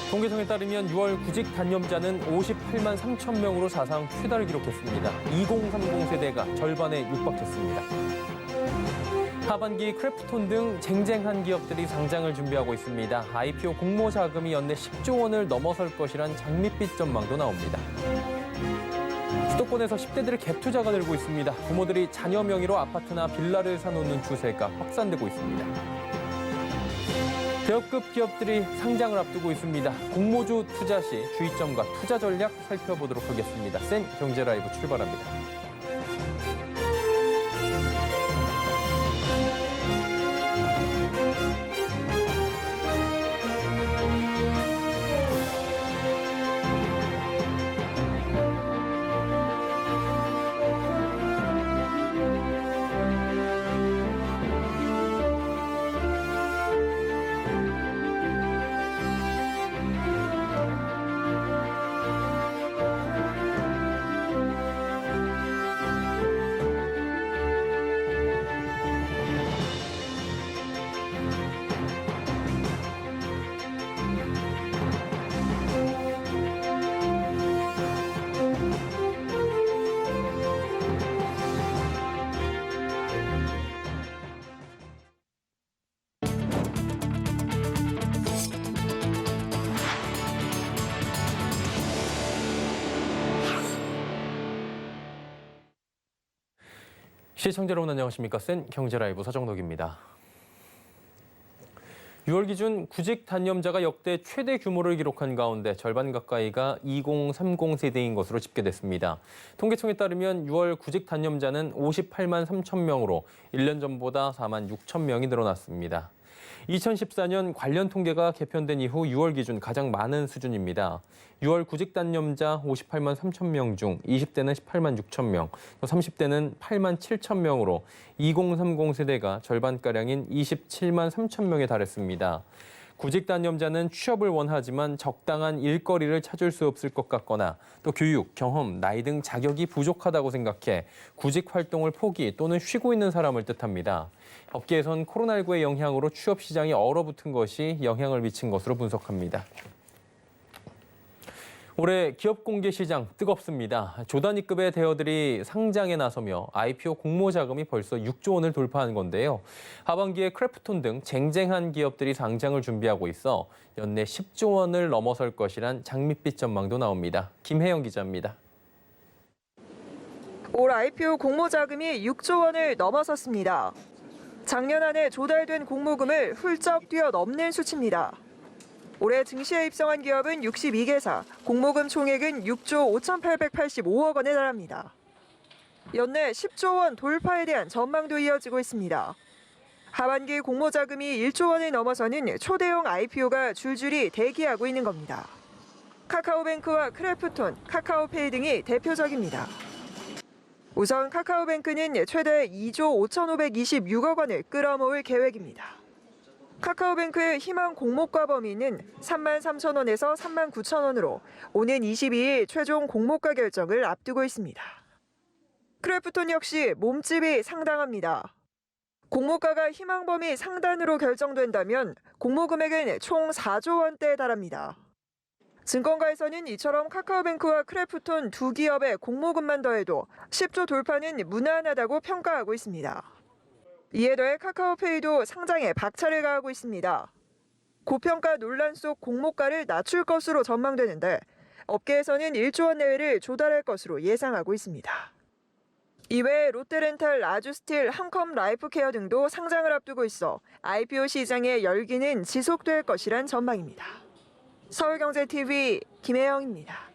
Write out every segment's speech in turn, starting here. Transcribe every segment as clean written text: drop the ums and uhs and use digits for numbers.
통계청에 따르면 6월 구직 단념자는 58만 3천 명으로 사상 최다를 기록했습니다. 2030 세대가 절반에 육박했습니다. 하반기 크래프톤 등 쟁쟁한 기업들이 상장을 준비하고 있습니다. IPO 공모 자금이 연내 10조 원을 넘어설 것이란 장밋빛 전망도 나옵니다. 수도권에서 10대들의 갭 투자가 늘고 있습니다. 부모들이 자녀 명의로 아파트나 빌라를 사놓는 추세가 확산되고 있습니다. 대형급 기업들이 상장을 앞두고 있습니다. 공모주 투자 시 주의점과 투자 전략 살펴보도록 하겠습니다. 센 경제 라이브 출발합니다. 시청자 여러분 안녕하십니까? 센 경제라이브 서정덕입니다. 6월 기준 구직 단념자가 역대 최대 규모를 기록한 가운데 절반 가까이가 2030 세대인 것으로 집계됐습니다. 통계청에 따르면 6월 구직 단념자는 58만 3천 명으로 1년 전보다 4만 6천 명이 늘어났습니다. 2014년 관련 통계가 개편된 이후 6월 기준 가장 많은 수준입니다. 6월 구직 단념자 58만 3천 명 중 20대는 18만 6천 명, 또 30대는 8만 7천 명으로 2030 세대가 절반가량인 27만 3천 명에 달했습니다. 구직 단념자는 취업을 원하지만 적당한 일거리를 찾을 수 없을 것 같거나 또 교육, 경험, 나이 등 자격이 부족하다고 생각해 구직 활동을 포기 또는 쉬고 있는 사람을 뜻합니다. 업계에선 코로나19의 영향으로 취업 시장이 얼어붙은 것이 영향을 미친 것으로 분석합니다. 올해 기업 공개 시장 뜨겁습니다. 조단위급의 대어들이 상장에 나서며 IPO 공모 자금이 벌써 6조 원을 돌파한 건데요. 하반기에 크래프톤 등 쟁쟁한 기업들이 상장을 준비하고 있어 연내 10조 원을 넘어설 것이란 장밋빛 전망도 나옵니다. 김혜영 기자입니다. 올 IPO 공모 자금이 6조 원을 넘어섰습니다. 작년 한 해 조달된 공모금을 훌쩍 뛰어넘는 수치입니다. 올해 증시에 입성한 기업은 62개사, 공모금 총액은 6조 5,885억 원에 달합니다. 연내 10조 원 돌파에 대한 전망도 이어지고 있습니다. 하반기 공모 자금이 1조 원을 넘어서는 초대형 IPO가 줄줄이 대기하고 있는 겁니다. 카카오뱅크와 크래프톤, 카카오페이 등이 대표적입니다. 우선 카카오뱅크는 최대 2조 5,526억 원을 끌어모을 계획입니다. 카카오뱅크의 희망 공모가 범위는 3만 3천 원에서 3만 9천 원으로 오는 22일 최종 공모가 결정을 앞두고 있습니다. 크래프톤 역시 몸집이 상당합니다. 공모가가 희망 범위 상단으로 결정된다면 공모 금액은 총 4조 원대에 달합니다. 증권가에서는 이처럼 카카오뱅크와 크래프톤 두 기업의 공모금만 더해도 10조 돌파는 무난하다고 평가하고 있습니다. 이에 더해 카카오페이도 상장에 박차를 가하고 있습니다. 고평가 논란 속 공모가를 낮출 것으로 전망되는데 업계에서는 1조 원 내외를 조달할 것으로 예상하고 있습니다. 이외에 롯데렌탈, 아주스틸, 한컴 라이프케어 등도 상장을 앞두고 있어 IPO 시장의 열기는 지속될 것이란 전망입니다. 서울경제TV 김혜영입니다.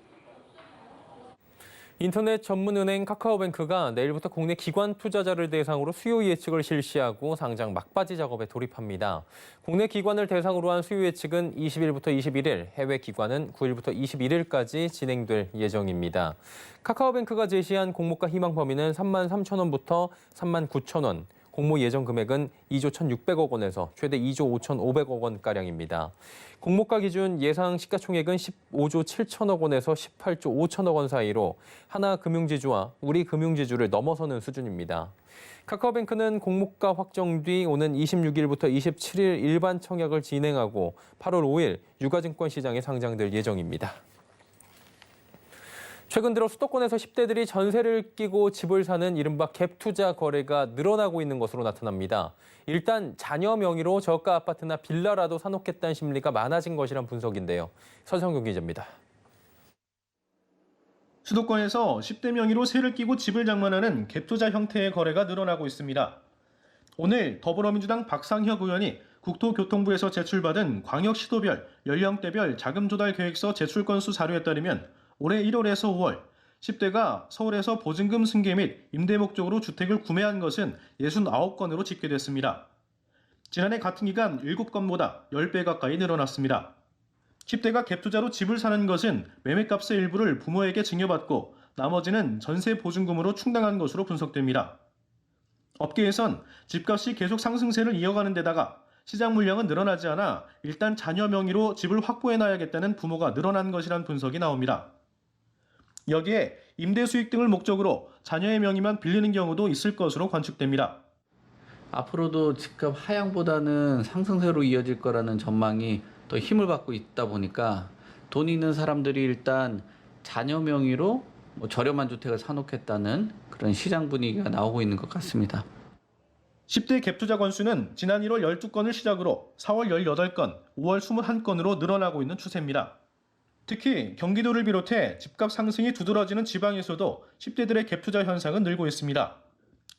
인터넷 전문은행 카카오뱅크가 내일부터 국내 기관 투자자를 대상으로 수요 예측을 실시하고 상장 막바지 작업에 돌입합니다. 국내 기관을 대상으로 한 수요 예측은 20일부터 21일, 해외 기관은 9일부터 21일까지 진행될 예정입니다. 카카오뱅크가 제시한 공모가 희망 범위는 3만 3천 원부터 3만 9천 원, 공모 예정 금액은 2조 1,600억 원에서 최대 2조 5,500억 원가량입니다. 공모가 기준 예상 시가총액은 15조 7천억 원에서 18조 5천억 원 사이로 하나금융지주와 우리금융지주를 넘어서는 수준입니다. 카카오뱅크는 공모가 확정 뒤 오는 26일부터 27일 일반 청약을 진행하고 8월 5일 유가증권 시장에 상장될 예정입니다. 최근 들어 수도권에서 10대들이 전세를 끼고 집을 사는 이른바 갭투자 거래가 늘어나고 있는 것으로 나타납니다. 일단 자녀 명의로 저가 아파트나 빌라라도 사놓겠다는 심리가 많아진 것이란 분석인데요. 서성규 기자입니다. 수도권에서 10대 명의로 세를 끼고 집을 장만하는 갭투자 형태의 거래가 늘어나고 있습니다. 오늘 더불어민주당 박상혁 의원이 국토교통부에서 제출받은 광역시도별, 연령대별 자금조달계획서 제출 건수 자료에 따르면 올해 1월에서 5월 10대가 서울에서 보증금 승계 및 임대 목적으로 주택을 구매한 것은 69건으로 집계됐습니다. 지난해 같은 기간 7건보다 10배 가까이 늘어났습니다. 10대가 갭투자로 집을 사는 것은 매매값의 일부를 부모에게 증여받고 나머지는 전세 보증금으로 충당한 것으로 분석됩니다. 업계에선 집값이 계속 상승세를 이어가는 데다가 시장 물량은 늘어나지 않아 일단 자녀 명의로 집을 확보해놔야겠다는 부모가 늘어난 것이란 분석이 나옵니다. 여기에 임대 수익 등을 목적으로 자녀의 명의만 빌리는 경우도 있을 것으로 관측됩니다. 앞으로도 집값 하향보다는 상승세로 이어질 거라는 전망이 더 힘을 받고 있다 보니까 돈 있는 사람들이 일단 자녀 명의로 저렴한 주택을 사놓겠다는 그런 시장 분위기가 나오고 있는 것 같습니다. 10대 갭투자 건수는 지난 1월 12건을 시작으로 4월 18건, 5월 21건으로 늘어나고 있는 추세입니다. 특히 경기도를 비롯해 집값 상승이 두드러지는 지방에서도 10대들의 갭투자 현상은 늘고 있습니다.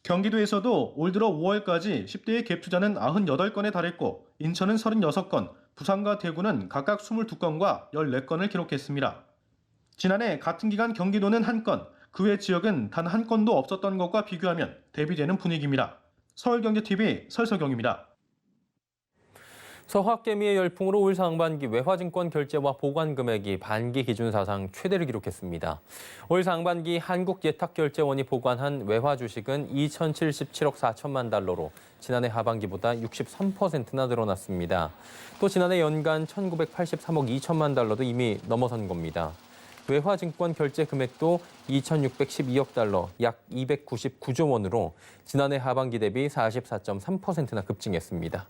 경기도에서도 올 들어 5월까지 10대의 갭투자는 98건에 달했고 인천은 36건, 부산과 대구는 각각 22건과 14건을 기록했습니다. 지난해 같은 기간 경기도는 1건, 그 외 지역은 단 1건도 없었던 것과 비교하면 대비되는 분위기입니다. 서울경제TV 설석영입니다. 서학개미의 열풍으로 올 상반기 외화증권 결제와 보관 금액이 반기 기준 사상 최대를 기록했습니다. 올 상반기 한국예탁결제원이 보관한 외화 주식은 2,077억 4천만 달러로 지난해 하반기보다 63%나 늘어났습니다. 또 지난해 연간 1,983억 2천만 달러도 이미 넘어선 겁니다. 외화증권 결제 금액도 2,612억 달러, 약 299조 원으로 지난해 하반기 대비 44.3%나 급증했습니다.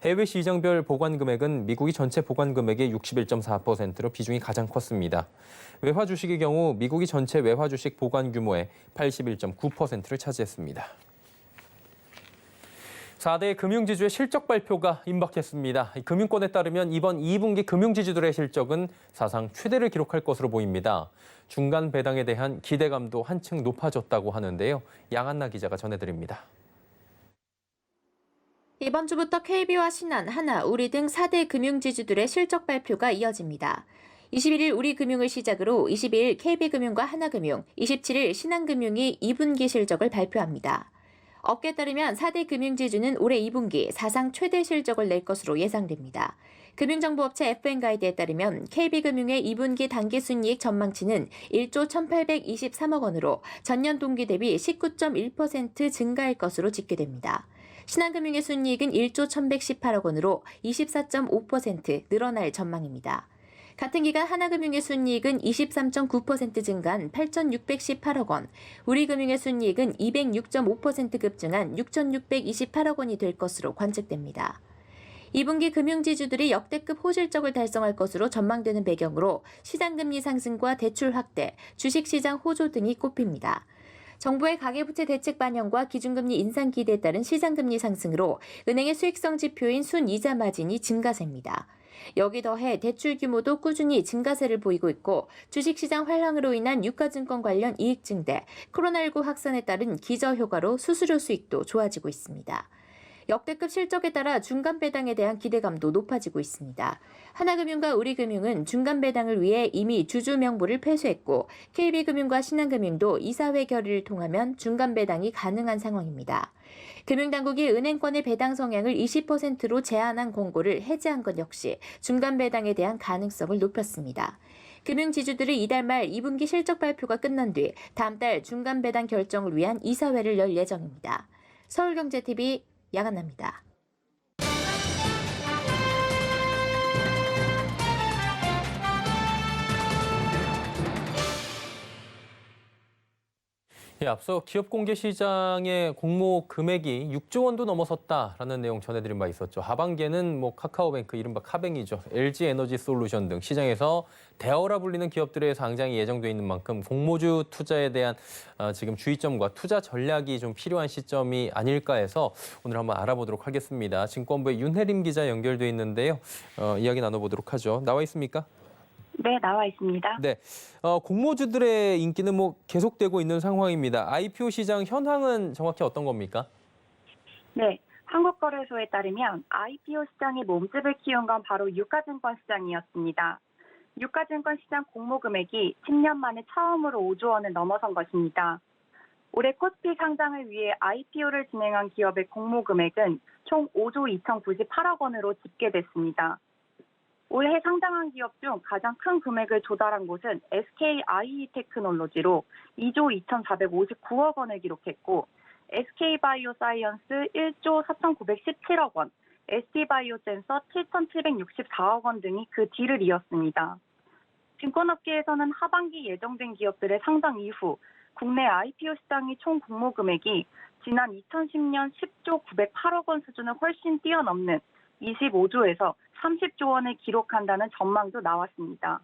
해외 시장별 보관 금액은 미국이 전체 보관 금액의 61.4%로 비중이 가장 컸습니다. 외화 주식의 경우 미국이 전체 외화 주식 보관 규모의 81.9%를 차지했습니다. 4대 금융지주의 실적 발표가 임박했습니다. 금융권에 따르면 이번 2분기 금융지주들의 실적은 사상 최대를 기록할 것으로 보입니다. 중간 배당에 대한 기대감도 한층 높아졌다고 하는데요. 양한나 기자가 전해드립니다. 이번 주부터 KB와 신한, 하나, 우리 등 4대 금융지주들의 실적 발표가 이어집니다. 21일 우리금융을 시작으로 22일 KB금융과 하나금융, 27일 신한금융이 2분기 실적을 발표합니다. 업계에 따르면 4대 금융지주는 올해 2분기 사상 최대 실적을 낼 것으로 예상됩니다. 금융정보업체 FN가이드에 따르면 KB금융의 2분기 당기순이익 전망치는 1조 1,823억 원으로 전년 동기 대비 19.1% 증가할 것으로 집계됩니다. 신한금융의 순이익은 1조 1,118억 원으로 24.5% 늘어날 전망입니다. 같은 기간 하나금융의 순이익은 23.9% 증가한 8,618억 원, 우리금융의 순이익은 206.5% 급증한 6,628억 원이 될 것으로 관측됩니다. 2분기 금융지주들이 역대급 호실적을 달성할 것으로 전망되는 배경으로 시장금리 상승과 대출 확대, 주식시장 호조 등이 꼽힙니다. 정부의 가계부채 대책 반영과 기준금리 인상 기대에 따른 시장금리 상승으로 은행의 수익성 지표인 순이자 마진이 증가세입니다. 여기 더해 대출 규모도 꾸준히 증가세를 보이고 있고 주식시장 활황으로 인한 유가증권 관련 이익 증대, 코로나19 확산에 따른 기저효과로 수수료 수익도 좋아지고 있습니다. 역대급 실적에 따라 중간 배당에 대한 기대감도 높아지고 있습니다. 하나금융과 우리금융은 중간 배당을 위해 이미 주주 명부를 폐쇄했고 KB금융과 신한금융도 이사회 결의를 통하면 중간 배당이 가능한 상황입니다. 금융당국이 은행권의 배당 성향을 20%로 제한한 공고를 해제한 것 역시 중간 배당에 대한 가능성을 높였습니다. 금융지주들은 이달 말 2분기 실적 발표가 끝난 뒤 다음 달 중간 배당 결정을 위한 이사회를 열 예정입니다. 서울경제TV 양한나입니다. 예, 앞서 기업 공개 시장의 공모 금액이 6조 원도 넘어섰다라는 내용 전해드린 바 있었죠. 하반기에는 카카오뱅크, 이른바 카뱅이죠. LG에너지솔루션 등 시장에서 대어라 불리는 기업들의 상장이 예정돼 있는 만큼 공모주 투자에 대한 지금 주의점과 투자 전략이 좀 필요한 시점이 아닐까 해서 오늘 한번 알아보도록 하겠습니다. 증권부의 윤혜림 기자 연결돼 있는데요. 이야기 나눠보도록 하죠. 나와 있습니까? 네, 나와 있습니다. 네, 공모주들의 인기는 계속되고 있는 상황입니다. IPO 시장 현황은 정확히 어떤 겁니까? 네, 한국거래소에 따르면 IPO 시장의 몸집을 키운 건 바로 유가증권 시장이었습니다. 유가증권 시장 공모 금액이 10년 만에 처음으로 5조 원을 넘어선 것입니다. 올해 코스피 상장을 위해 IPO를 진행한 기업의 공모 금액은 총 5조 2,098억 원으로 집계됐습니다. 올해 상장한 기업 중 가장 큰 금액을 조달한 곳은 SKIE테크놀로지로 2조 2,459억 원을 기록했고, SK바이오사이언스 1조 4,917억 원, ST바이오센서 7,764억 원 등이 그 뒤를 이었습니다. 증권업계에서는 하반기 예정된 기업들의 상장 이후 국내 IPO 시장의 총 공모 금액이 지난 2010년 10조 908억 원 수준을 훨씬 뛰어넘는 25조에서 30조 원을 기록한다는 전망도 나왔습니다.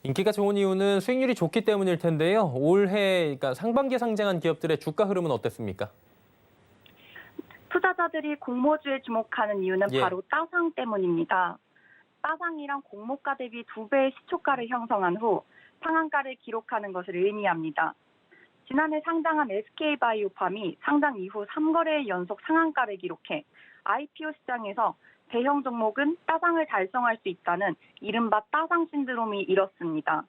인기가 좋은 이유는 수익률이 좋기 때문일 텐데요. 올해 상반기에 상장한 기업들의 주가 흐름은 어땠습니까? 투자자들이 공모주에 주목하는 이유는 예. 바로 따상 때문입니다. 따상이란 공모가 대비 2배의 시초가를 형성한 후 상한가를 기록하는 것을 의미합니다. 지난해 상장한 SK바이오팜이 상장 이후 3거래일 연속 상한가를 기록해 IPO 시장에서 대형 종목은 따상을 달성할 수 있다는 이른바 따상 신드롬이 일었습니다.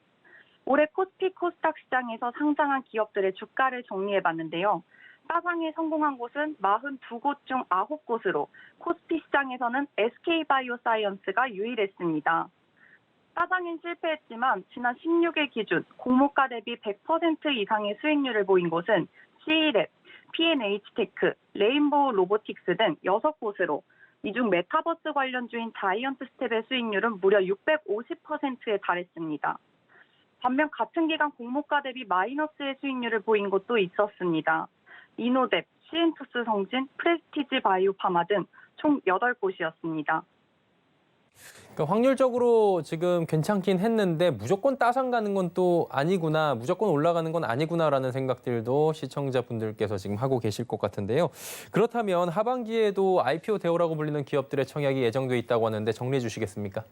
올해 코스피 코스닥 시장에서 상장한 기업들의 주가를 정리해봤는데요. 따상에 성공한 곳은 42곳 중 9곳으로 코스피 시장에서는 SK바이오사이언스가 유일했습니다. 따상엔 실패했지만 지난 16일 기준 공모가 대비 100% 이상의 수익률을 보인 곳은 C랩, P&H테크, 레인보우 로보틱스 등 6곳으로 이 중 메타버스 관련주인 자이언트 스텝의 수익률은 무려 650%에 달했습니다. 반면 같은 기간 공모가 대비 마이너스의 수익률을 보인 곳도 있었습니다. 이노뎁, 시엔투스 성진, 프레스티지 바이오파마 등 총 8곳이었습니다. 확률적으로 지금 괜찮긴 했는데 무조건 따상 가는 건 또 아니구나, 무조건 올라가는 건 아니구나라는 생각들도 시청자분들께서 지금 하고 계실 것 같은데요. 그렇다면 하반기에도 IPO 대우라고 불리는 기업들의 청약이 예정돼 있다고 하는데 정리해 주시겠습니까?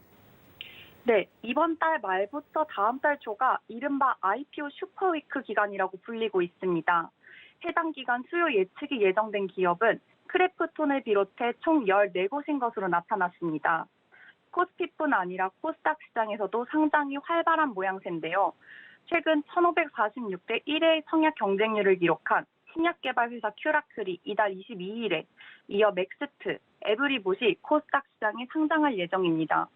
네, 이번 달 말부터 다음 달 초가 이른바 IPO 슈퍼위크 기간이라고 불리고 있습니다. 해당 기간 수요 예측이 예정된 기업은 크래프톤을 비롯해 총 14곳인 것으로 나타났습니다. 코스피뿐 아니라 코스닥 시장에서도 상당히 활발한 모양새인데요. 최근 1546대 1의 청약 경쟁률을 기록한 신약개발회사 큐라클이 이달 22일에 이어 맥스트, 에브리봇이 코스닥 시장에 상장할 예정입니다.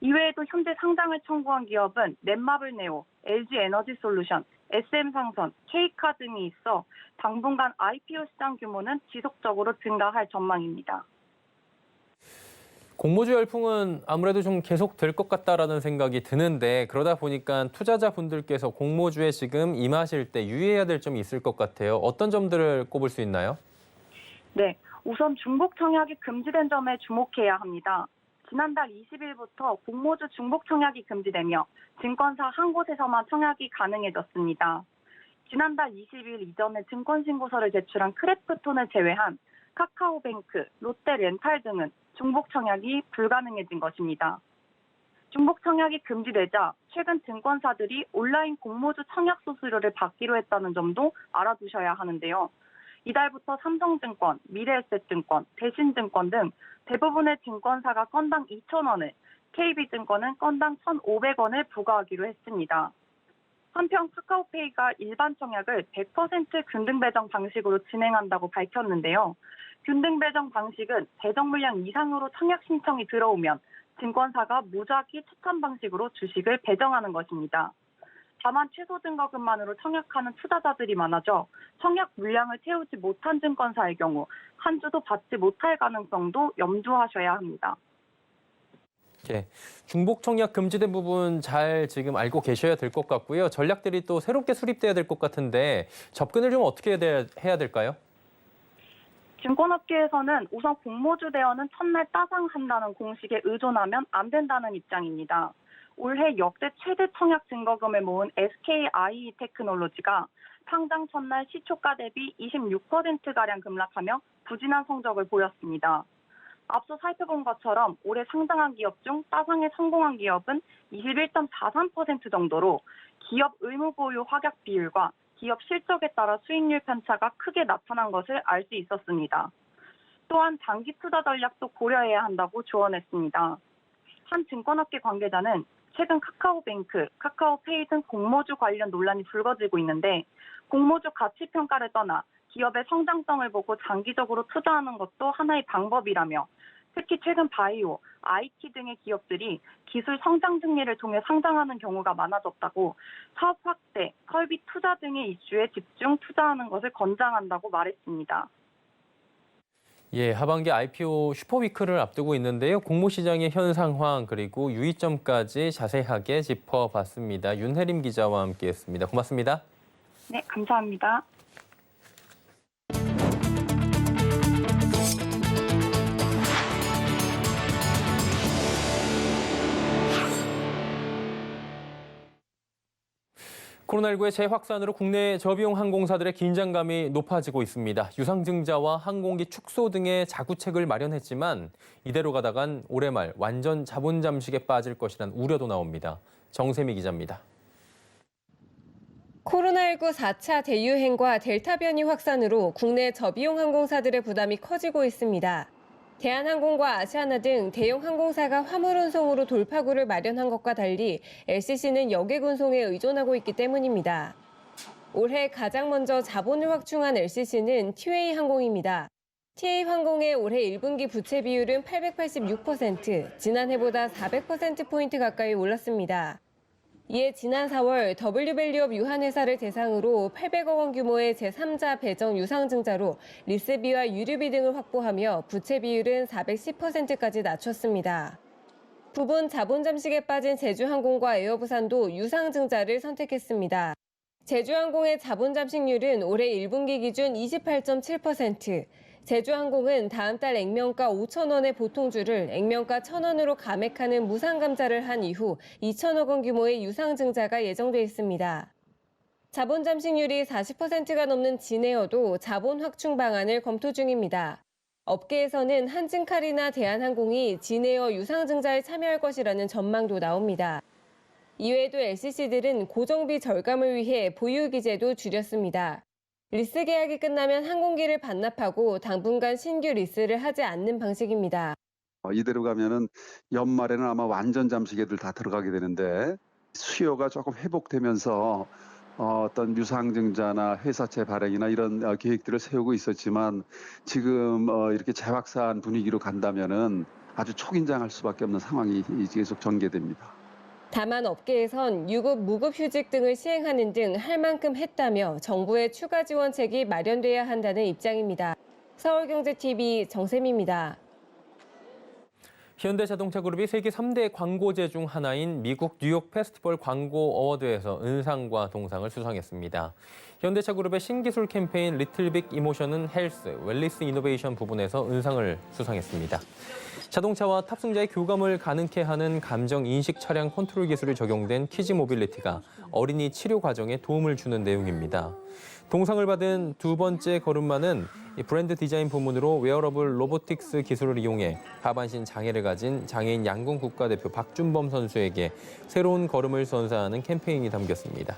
이외에도 현재 상장을 청구한 기업은 넷마블네오, LG에너지솔루션, SM상선, K카 등이 있어 당분간 IPO 시장 규모는 지속적으로 증가할 전망입니다. 공모주 열풍은 아무래도 좀 계속될 것 같다라는 생각이 드는데, 그러다 보니까 투자자분들께서 공모주에 지금 임하실 때 유의해야 될 점이 있을 것 같아요. 어떤 점들을 꼽을 수 있나요? 네, 우선 중복 청약이 금지된 점에 주목해야 합니다. 지난달 20일부터 공모주 중복 청약이 금지되며 증권사 한 곳에서만 청약이 가능해졌습니다. 지난달 20일 이전에 증권신고서를 제출한 크래프톤을 제외한 카카오뱅크, 롯데렌탈 등은 중복 청약이 불가능해진 것입니다. 중복 청약이 금지되자 최근 증권사들이 온라인 공모주 청약 수수료를 받기로 했다는 점도 알아두셔야 하는데요. 이달부터 삼성증권, 미래에셋증권, 대신증권 등 대부분의 증권사가 건당 2,000원을, KB증권은 건당 1,500원을 부과하기로 했습니다. 한편 카카오페이가 일반 청약을 100% 균등 배정 방식으로 진행한다고 밝혔는데요. 균등 배정 방식은 배정 물량 이상으로 청약 신청이 들어오면 증권사가 무작위 추천 방식으로 주식을 배정하는 것입니다. 다만 최소 증거금만으로 청약하는 투자자들이 많아져 청약 물량을 채우지 못한 증권사의 경우 한 주도 받지 못할 가능성도 염두하셔야 합니다. 예, 중복 청약 금지된 부분 잘 지금 알고 계셔야 될 것 같고요. 전략들이 또 새롭게 수립돼야 될 것 같은데 접근을 좀 어떻게 해야 될까요? 증권업계에서는 우선 공모주 대여는 첫날 따상한다는 공식에 의존하면 안 된다는 입장입니다. 올해 역대 최대 청약 증거금을 모은 SKIE 테크놀로지가 상장 첫날 시초가 대비 26%가량 급락하며 부진한 성적을 보였습니다. 앞서 살펴본 것처럼 올해 상장한 기업 중 따상에 성공한 기업은 21.43% 정도로 기업 의무 보유 확약 비율과 기업 실적에 따라 수익률 편차가 크게 나타난 것을 알 수 있었습니다. 또한 장기 투자 전략도 고려해야 한다고 조언했습니다. 한 증권업계 관계자는 최근 카카오뱅크, 카카오페이 등 공모주 관련 논란이 불거지고 있는데 공모주 가치 평가를 떠나 기업의 성장성을 보고 장기적으로 투자하는 것도 하나의 방법이라며 특히 최근 바이오, IT 등의 기업들이 기술 성장 승리를 통해 상장하는 경우가 많아졌다고 사업 확대, 설비 투자 등의 이슈에 집중 투자하는 것을 권장한다고 말했습니다. 예, 하반기 IPO 슈퍼위크를 앞두고 있는데요. 공모시장의 현 상황 그리고 유의점까지 자세하게 짚어봤습니다. 윤혜림 기자와 함께했습니다. 고맙습니다. 네, 감사합니다. 코로나19의 재확산으로 국내 저비용 항공사들의 긴장감이 높아지고 있습니다. 유상증자와 항공기 축소 등의 자구책을 마련했지만 이대로 가다간 올해 말 완전 자본 잠식에 빠질 것이란 우려도 나옵니다. 정세미 기자입니다. 코로나19 4차 대유행과 델타 변이 확산으로 국내 저비용 항공사들의 부담이 커지고 있습니다. 대한항공과 아시아나 등 대형 항공사가 화물 운송으로 돌파구를 마련한 것과 달리 LCC는 여객 운송에 의존하고 있기 때문입니다. 올해 가장 먼저 자본을 확충한 LCC는 TA항공입니다. TA항공의 올해 1분기 부채 비율은 886%, 지난해보다 400%포인트 가까이 올랐습니다. 이에 지난 4월 W밸류업 유한회사를 대상으로 800억 원 규모의 제3자 배정 유상증자로 리스비와 유류비 등을 확보하며 부채 비율은 410%까지 낮췄습니다. 부분 자본 잠식에 빠진 제주항공과 에어부산도 유상증자를 선택했습니다. 제주항공의 자본 잠식률은 올해 1분기 기준 28.7%, 제주항공은 다음 달 액면가 5,000원의 보통주를 액면가 1,000원으로 감액하는 무상감자를 한 이후 2,000억 원 규모의 유상증자가 예정돼 있습니다. 자본 잠식률이 40%가 넘는 진에어도 자본 확충 방안을 검토 중입니다. 업계에서는 한진칼이나 대한항공이 진에어 유상증자에 참여할 것이라는 전망도 나옵니다. 이외에도 LCC들은 고정비 절감을 위해 보유 기제도 줄였습니다. 리스 계약이 끝나면 항공기를 반납하고 당분간 신규 리스를 하지 않는 방식입니다. 이대로 가면은 연말에는 아마 완전 잠식에들 다 들어가게 되는데 수요가 조금 회복되면서 어떤 유상증자나 회사채 발행이나 이런 계획들을 세우고 있었지만 지금 이렇게 재확산 분위기로 간다면은 아주 초긴장할 수밖에 없는 상황이 계속 전개됩니다. 다만 업계에선 유급, 무급 휴직 등을 시행하는 등 할 만큼 했다며 정부의 추가 지원책이 마련돼야 한다는 입장입니다. 서울경제TV 정세미입니다. 현대자동차그룹이 세계 3대 광고제 중 하나인 미국 뉴욕 페스티벌 광고 어워드에서 은상과 동상을 수상했습니다. 현대차그룹의 신기술 캠페인 리틀 빅 이모션은 헬스, 웰리스 이노베이션 부분에서 은상을 수상했습니다. 자동차와 탑승자의 교감을 가능케 하는 감정 인식 차량 컨트롤 기술이 적용된 키즈 모빌리티가 어린이 치료 과정에 도움을 주는 내용입니다. 동상을 받은 두 번째 걸음마는 브랜드 디자인 부문으로 웨어러블 로보틱스 기술을 이용해 하반신 장애를 가진 장애인 양궁 국가대표 박준범 선수에게 새로운 걸음을 선사하는 캠페인이 담겼습니다.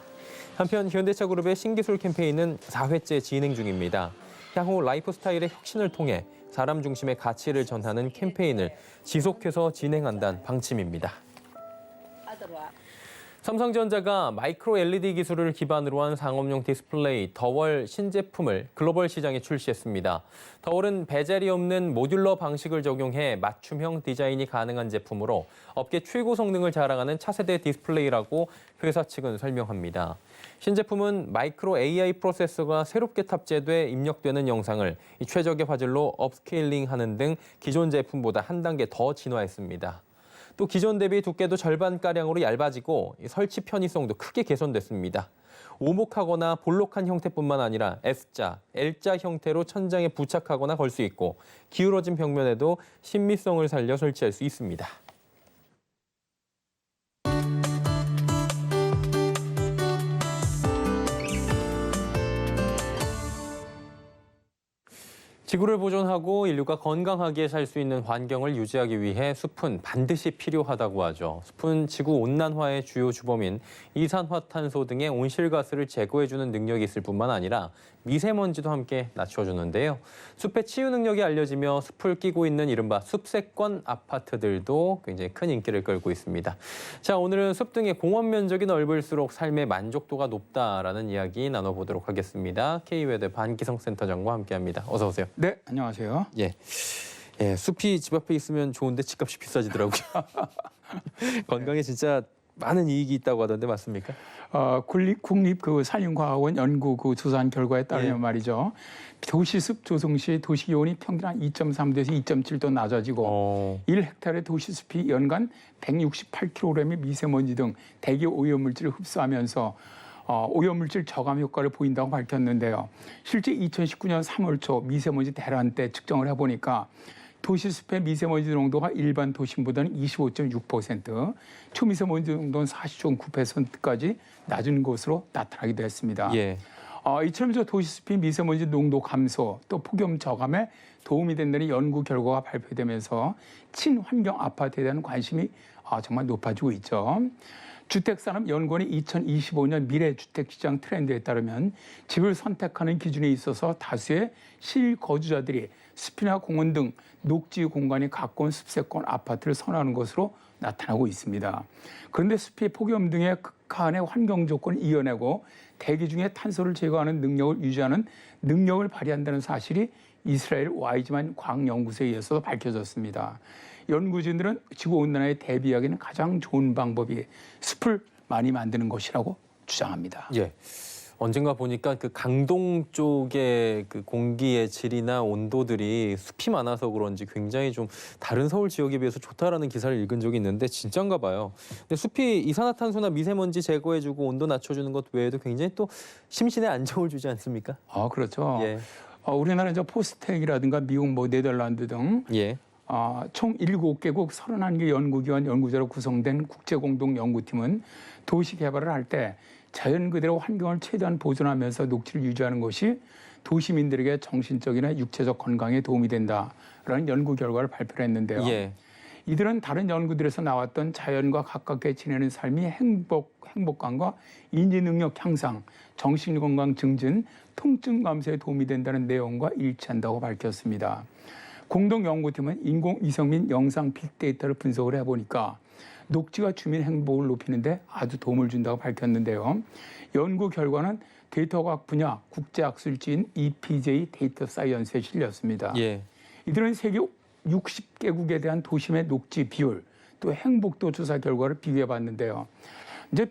한편 현대차그룹의 신기술 캠페인은 4회째 진행 중입니다. 향후 라이프 스타일의 혁신을 통해 사람 중심의 가치를 전하는 캠페인을 지속해서 진행한다는 방침입니다. 삼성전자가 마이크로 LED 기술을 기반으로 한 상업용 디스플레이 더월 신제품을 글로벌 시장에 출시했습니다. 더월은 베젤이 없는 모듈러 방식을 적용해 맞춤형 디자인이 가능한 제품으로 업계 최고 성능을 자랑하는 차세대 디스플레이라고 회사 측은 설명합니다. 신제품은 마이크로 AI 프로세서가 새롭게 탑재돼 입력되는 영상을 최적의 화질로 업스케일링하는 등 기존 제품보다 한 단계 더 진화했습니다. 또 기존 대비 두께도 절반가량으로 얇아지고 설치 편의성도 크게 개선됐습니다. 오목하거나 볼록한 형태뿐만 아니라 S자, L자 형태로 천장에 부착하거나 걸 수 있고 기울어진 벽면에도 신미성을 살려 설치할 수 있습니다. 지구를 보존하고 인류가 건강하게 살 수 있는 환경을 유지하기 위해 숲은 반드시 필요하다고 하죠. 숲은 지구 온난화의 주요 주범인 이산화탄소 등의 온실가스를 제거해주는 능력이 있을 뿐만 아니라 미세먼지도 함께 낮춰주는데요. 숲의 치유 능력이 알려지며 숲을 끼고 있는 이른바 숲세권 아파트들도 굉장히 큰 인기를 끌고 있습니다. 자, 오늘은 숲 등의 공원 면적이 넓을수록 삶의 만족도가 높다라는 이야기 나눠보도록 하겠습니다. K웨더 반기성 센터장과 함께합니다. 어서 오세요. 네, 안녕하세요. 예, 숲이 집 앞에 있으면 좋은데 집값이 비싸지더라고요. 건강에 진짜 많은 이익이 있다고 하던데 맞습니까? 국립 산림과학원 연구 조사한 결과에 따르면 말이죠. 도시숲 조성 시 도시기온이 평균 한 2.3도에서 2.7도 낮아지고 1헥타르의 도시숲이 연간 168kg의 미세먼지 등 대기 오염물질을 흡수하면서 오염물질 저감 효과를 보인다고 밝혔는데요. 실제 2019년 3월 초 미세먼지 대란 때 측정을 해보니까 도시숲의 미세먼지 농도가 일반 도심보다는 25.6%, 초미세먼지 농도는 40.9%까지 낮은 것으로 나타나기도 했습니다. 예. 이처럼 도시숲이 미세먼지 농도 감소, 또 폭염 저감에 도움이 된다는 연구 결과가 발표되면서 친환경 아파트에 대한 관심이 정말 높아지고 있죠. 주택산업연구원의 2025년 미래주택시장 트렌드에 따르면 집을 선택하는 기준에 있어서 다수의 실거주자들이 숲이나 공원 등 녹지 공간이 가까운 숲세권 아파트를 선호하는 것으로 나타나고 있습니다. 그런데 숲이 폭염 등의 극한의 환경 조건을 이겨내고 대기 중에 탄소를 제거하는 능력을 유지하는 능력을 발휘한다는 사실이 이스라엘 와이즈만 과학연구소에 의해서 밝혀졌습니다. 연구진들은 지구온난화에 대비하기는 가장 좋은 방법이 숲을 많이 만드는 것이라고 주장합니다. 예. 언젠가 보니까 그 강동 쪽의 그 공기의 질이나 온도들이 숲이 많아서 그런지 굉장히 좀 다른 서울 지역에 비해서 좋다라는 기사를 읽은 적이 있는데 진짠가 봐요. 근데 숲이 이산화탄소나 미세먼지 제거해주고 온도 낮춰주는 것 외에도 굉장히 또 심신의 안정을 주지 않습니까? 그렇죠. 예. 우리나라 포스텍이라든가 미국, 네덜란드 등 예. 총 7개국 31개 연구기관 연구자로 구성된 국제공동연구팀은 도시 개발을 할 때 자연 그대로 환경을 최대한 보존하면서 녹지를 유지하는 것이 도시민들에게 정신적이나 육체적 건강에 도움이 된다라는 연구 결과를 발표했는데요. 예. 이들은 다른 연구들에서 나왔던 자연과 가깝게 지내는 삶이 행복감과 인지 능력 향상, 정신 건강 증진, 통증 감소에 도움이 된다는 내용과 일치한다고 밝혔습니다. 공동연구팀은 인공위성 및 영상 빅데이터를 분석을 해보니까 녹지가 주민 행복을 높이는데 아주 도움을 준다고 밝혔는데요. 연구 결과는 데이터과학 분야 국제학술지인 EPJ 데이터 사이언스에 실렸습니다. 예. 이들은 세계 60개국에 대한 도심의 녹지 비율, 또 행복도 조사 결과를 비교해 봤는데요. 이제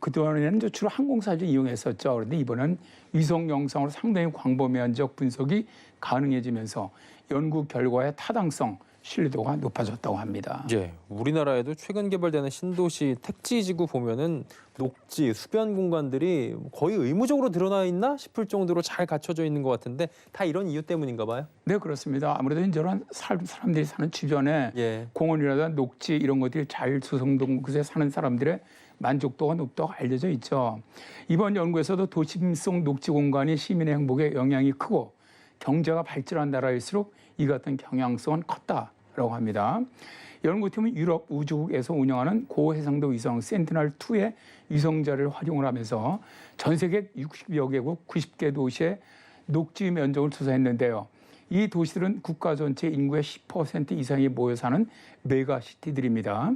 그동안에는 주로 항공사를 이용했었죠. 그런데 이번엔 위성 영상으로 상당히 광범위한 지역 분석이 가능해지면서 연구 결과의 타당성, 신뢰도가 높아졌다고 합니다. 예, 우리나라에도 최근 개발되는 신도시 택지지구 보면은 녹지, 수변 공간들이 거의 의무적으로 드러나 있나 싶을 정도로 잘 갖춰져 있는 것 같은데 다 이런 이유 때문인가 봐요? 네, 그렇습니다. 아무래도 이런 사람들이 사는 주변에 예. 공원이라든가 녹지 이런 것들이 잘 조성된 곳에 사는 사람들의 만족도가 높다고 알려져 있죠. 이번 연구에서도 도심성 녹지 공간이 시민의 행복에 영향이 크고 경제가 발전한 나라일수록 이 같은 경향성은 컸다라고 합니다. 연구팀은 유럽 우주국에서 운영하는 고해상도 위성 센티널2의 위성자를 활용을 하면서 전 세계 60여 개국 90개 도시의 녹지 면적을 조사했는데요. 이 도시들은 국가 전체 인구의 10% 이상이 모여 사는 메가시티들입니다.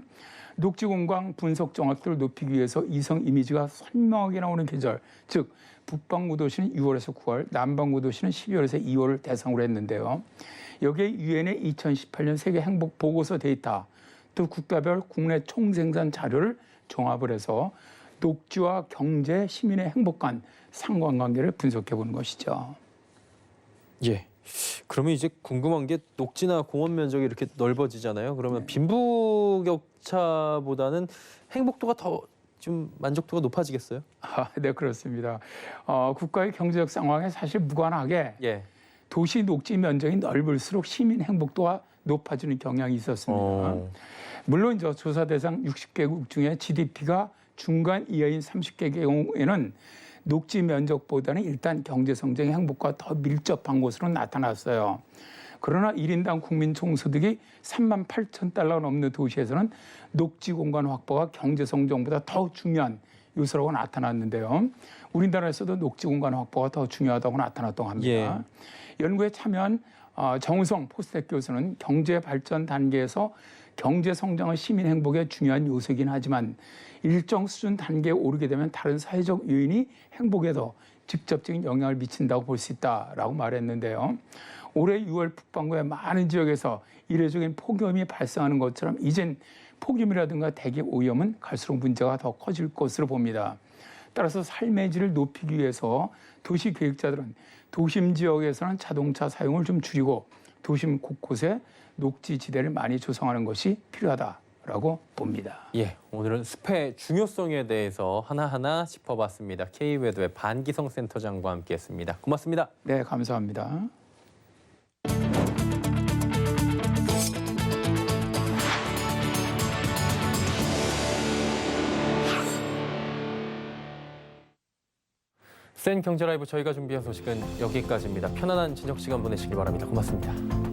녹지 공간 분석 정확도를 높이기 위해서 이성 이미지가 선명하게 나오는 계절, 즉 북반구 도시는 6월에서 9월, 남반구 도시는 12월에서 2월을 대상으로 했는데요. 여기에 유엔의 2018년 세계 행복 보고서 데이터, 또 국가별 국내 총생산 자료를 종합을 해서 녹지와 경제, 시민의 행복 간 상관관계를 분석해 보는 것이죠. 예. 그러면 이제 궁금한 게 녹지나 공원 면적이 이렇게 넓어지잖아요. 그러면 빈부격차보다는 행복도가 더 좀 만족도가 높아지겠어요? 네, 그렇습니다. 국가의 경제적 상황에 사실 무관하게 예. 도시 녹지 면적이 넓을수록 시민 행복도가 높아지는 경향이 있었습니다. 물론 저 조사 대상 60개국 중에 GDP가 중간 이하인 30개 경우에는 녹지 면적보다는 일단 경제 성장의 행복과 더 밀접한 것으로 나타났어요. 그러나 1인당 국민 총소득이 3만 8천 달러가 넘는 도시에서는 녹지 공간 확보가 경제 성장보다 더 중요한 요소라고 나타났는데요. 우리나라에서도 녹지 공간 확보가 더 중요하다고 나타났다고 합니다. 예. 연구에 참여한 정우성 포스텍 교수는 경제 발전 단계에서 경제 성장은 시민 행복의 중요한 요소이긴 하지만 일정 수준 단계에 오르게 되면 다른 사회적 요인이 행복에도 직접적인 영향을 미친다고 볼 수 있다라고 말했는데요. 올해 6월 북반구의 많은 지역에서 이례적인 폭염이 발생하는 것처럼 이젠 폭염이라든가 대기 오염은 갈수록 문제가 더 커질 것으로 봅니다. 따라서 삶의 질을 높이기 위해서 도시 계획자들은 도심 지역에서는 자동차 사용을 좀 줄이고 도심 곳곳에 녹지 지대를 많이 조성하는 것이 필요하다라고 봅니다. 예, 오늘은 숲의 중요성에 대해서 하나하나 짚어봤습니다. K웨더의 반기성 센터장과 함께했습니다. 고맙습니다. 네, 감사합니다. 센 경제 라이브 저희가 준비한 소식은 여기까지입니다. 편안한 저녁 시간 보내시길 바랍니다. 고맙습니다.